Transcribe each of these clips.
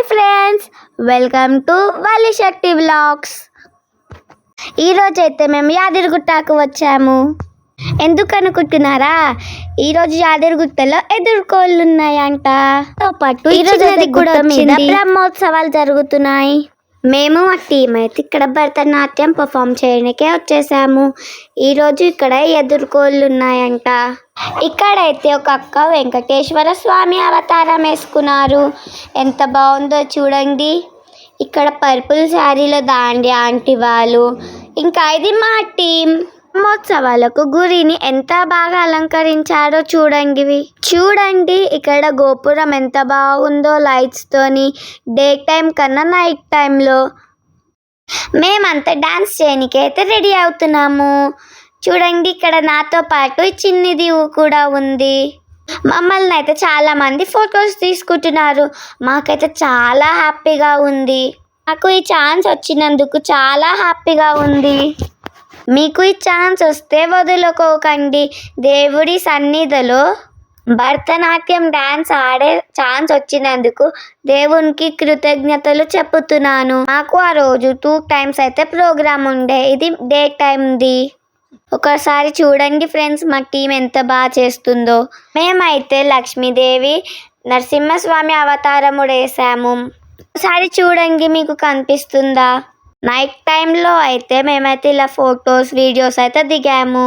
Friends, welcome to Valli Shakti vlogs. ఈరోజు అయితే మేము యాదగిరిగుట్టకు వచ్చాము. ఎందుకు అనుకుంటున్నారా? ఈరోజు యాదగిరిగుట్టలో ఎదుర్కోళ్ళు ఉన్నాయంట. పాటు ఈరోజు అది కూడా మీద బ్రహ్మోత్సవాలు జరుగుతున్నాయి. మేము మా టీం అయితే ఇక్కడ భరతనాట్యం పర్ఫామ్ చేయడానికే వచ్చేసాము. ఈరోజు ఇక్కడ ఎదుర్కోళ్ళు ఉన్నాయంట. ఇక్కడైతే ఒక అక్క వెంకటేశ్వర స్వామి అవతారం వేసుకున్నారు. ఎంత బాగుందో చూడండి. ఇక్కడ పర్పుల్ శారీలో దాండి ఆంటీ వాళ్ళు, ఇంకా ఇది మా టీం. బ్రహ్మోత్సవాలకు గుడిని ఎంత బాగా అలంకరించారో చూడండి. ఇక్కడ గోపురం ఎంత బాగుందో లైట్స్ తోని. డే టైం కన్నా నైట్ టైంలో మేమంతా డాన్స్ చేయడానికి అయితే రెడీ అవుతున్నాము. చూడండి, ఇక్కడ నాతో పాటు చిన్నిది కూడా ఉంది. మమ్మల్ని అయితే చాలా మంది ఫొటోస్ తీసుకుంటున్నారు. మాకైతే చాలా హ్యాపీగా ఉంది. నాకు ఈ ఛాన్స్ వచ్చినందుకు చాలా హ్యాపీగా ఉంది. మీకు ఈ ఛాన్స్ వస్తే వదులుకోకండి. దేవుడి సన్నిధిలో భరతనాట్యం డ్యాన్స్ ఆడే ఛాన్స్ వచ్చినందుకు దేవునికి కృతజ్ఞతలు చెప్పుతున్నాను. నాకు ఆ రోజు 2 times అయితే ప్రోగ్రామ్ ఉండే. ఇది డే టైంది. ఒకసారి చూడండి ఫ్రెండ్స్, మా టీం ఎంత బాగా చేస్తుందో. మేమైతే లక్ష్మీదేవి నరసింహస్వామి అవతారము వేసాము. ఒకసారి చూడండి, మీకు కనిపిస్తుందా? నైట్ టైంలో అయితే మేమైతే ఇలా ఫొటోస్ వీడియోస్ అయితే దిగాము.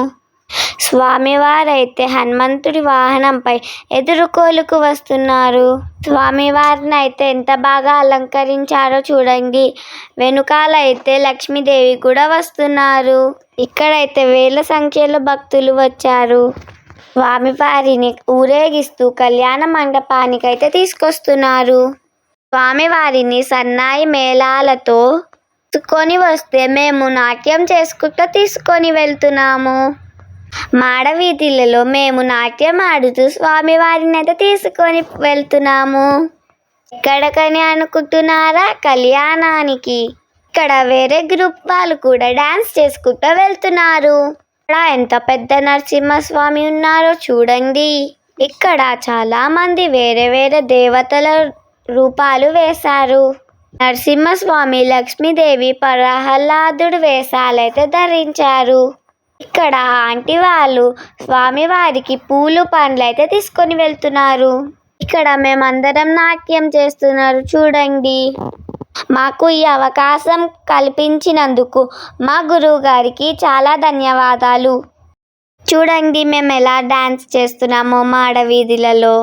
స్వామివారు అయితే హనుమంతుడి వాహనంపై ఎదుర్కోలుకు వస్తున్నారు. స్వామివారిని అయితే ఎంత బాగా అలంకరించారో చూడండి. వెనుకాల అయితే లక్ష్మీదేవి కూడా వస్తున్నారు. ఇక్కడైతే వేల సంఖ్యలో భక్తులు వచ్చారు. స్వామివారిని ఊరేగిస్తూ కళ్యాణ మండపానికి అయితే తీసుకొస్తున్నారు. స్వామివారిని సన్నాయి మేళాలతో తీసుకొని వస్తే మేము నాట్యం చేసుకుంటూ తీసుకొని వెళ్తున్నాము. మాడవీధులలో మేము నాట్యం ఆడుతూ స్వామివారిని అయితే తీసుకొని వెళ్తున్నాము. ఎక్కడికని అనుకుంటున్నారా? కళ్యాణానికి. ఇక్కడ వేరే గ్రూప్ వాళ్ళు కూడా డాన్స్ చేసుకుంటూ వెళ్తున్నారు. ఇక్కడ ఎంత పెద్ద నరసింహస్వామి ఉన్నారో చూడండి. ఇక్కడ చాలా మంది వేరే వేరే దేవతల రూపాలు వేశారు. నరసింహస్వామి, లక్ష్మీదేవి, ప్రహ్లాదుడు వేషాలైతే ధరించారు. ఇక్కడ ఆంటీ వాళ్ళు స్వామివారికి పూలు పండ్లు అయితే తీసుకొని వెళ్తున్నారు. ఇక్కడ మేమందరం నాట్యం చేస్తున్నారు చూడండి. మాకు ఈ అవకాశం కల్పించినందుకు మా గురువు గారికి చాలా ధన్యవాదాలు. చూడండి మేము ఎలా డాన్స్ చేస్తున్నామో మాడవీధులలో.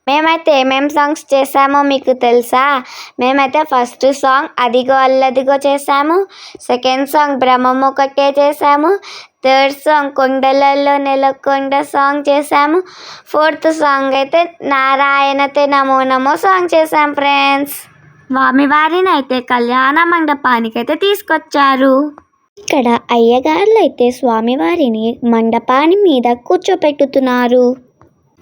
మేమైతే ఏమేమి సాంగ్స్ చేసామో మీకు తెలుసా? మేమైతే ఫస్ట్ సాంగ్ అదిగో అల్లదిగో చేసాము. సెకండ్ సాంగ్ బ్రహ్మం ఒకటే చేసాము. థర్డ్ సాంగ్ కొండలలో నెలకొండ సాంగ్ చేసాము. ఫోర్త్ సాంగ్ అయితే నారాయణతే నమో నమో సాంగ్ చేసాం ఫ్రెండ్స్. స్వామివారిని అయితే కళ్యాణ మండపానికి అయితే తీసుకొచ్చారు. ఇక్కడ అయ్యగారులు అయితే స్వామివారిని మండపాన్ని మీద కూర్చోపెట్టుతున్నారు.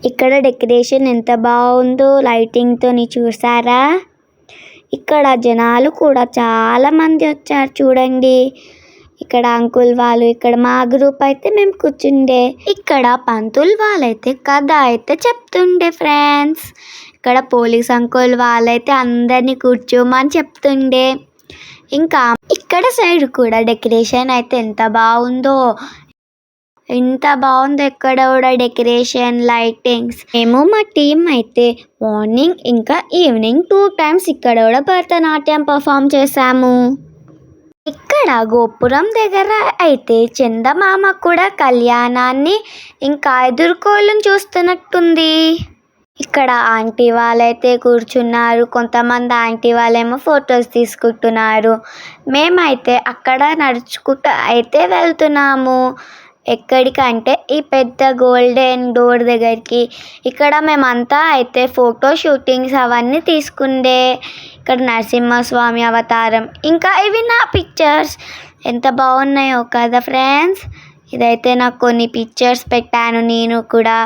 ఇక్కడ డెకరేషన్ ఎంత బాగుందో లైటింగ్తో చూసారా? ఇక్కడ జనాలు కూడా చాలా మంది వచ్చారు చూడండి. ఇక్కడ అంకుల్ వాళ్ళు, ఇక్కడ మా గ్రూప్ అయితే మేము కూర్చుండే. ఇక్కడ పంతులు వాళ్ళైతే కథ అయితే చెప్తుండే ఫ్రెండ్స్. ఇక్కడ పోలీస్ అంకుల్ వాళ్ళైతే అందరినీ కూర్చోమని చెప్తుండే. ఇంకా ఇక్కడ సైడ్ కూడా డెకరేషన్ అయితే ఎంత బాగుందో ఇక్కడ కూడా డెకరేషన్ లైటింగ్స్. మేము మా టీం అయితే మార్నింగ్ ఇంకా ఈవినింగ్ 2 times ఇక్కడ కూడా భరతనాట్యం పర్ఫామ్ చేసాము. ఇక్కడ గోపురం దగ్గర అయితే చందమామ కూడా కళ్యాణాన్ని ఇంకా ఎదుర్కోళ్ళని చూస్తున్నట్టుంది. ఇక్కడ ఆంటీ వాళ్ళైతే కూర్చున్నారు. కొంతమంది ఆంటీ వాళ్ళేమో ఫొటోస్ తీసుకుంటున్నారు. మేమైతే అక్కడ నడుచుకుంటూ అయితే వెళ్తున్నాము. ఎక్కడికంటే ఈ పెద్ద గోల్డెన్ డోర్ దగ్గరికి. ఇక్కడ మేమంతా అయితే ఫోటో షూటింగ్స్ అవన్నీ తీసుకుండే. ఇక్కడ నరసింహస్వామి అవతారం, ఇంకా ఇవి నా పిక్చర్స్ ఎంత బాగున్నాయో కదా ఫ్రెండ్స్. ఇదైతే నాకు కొన్ని పిక్చర్స్ పెట్టాను నేను కూడా.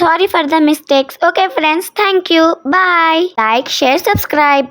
Sorry for the mistakes. Okay friends, thank you, bye. Like, share, subscribe.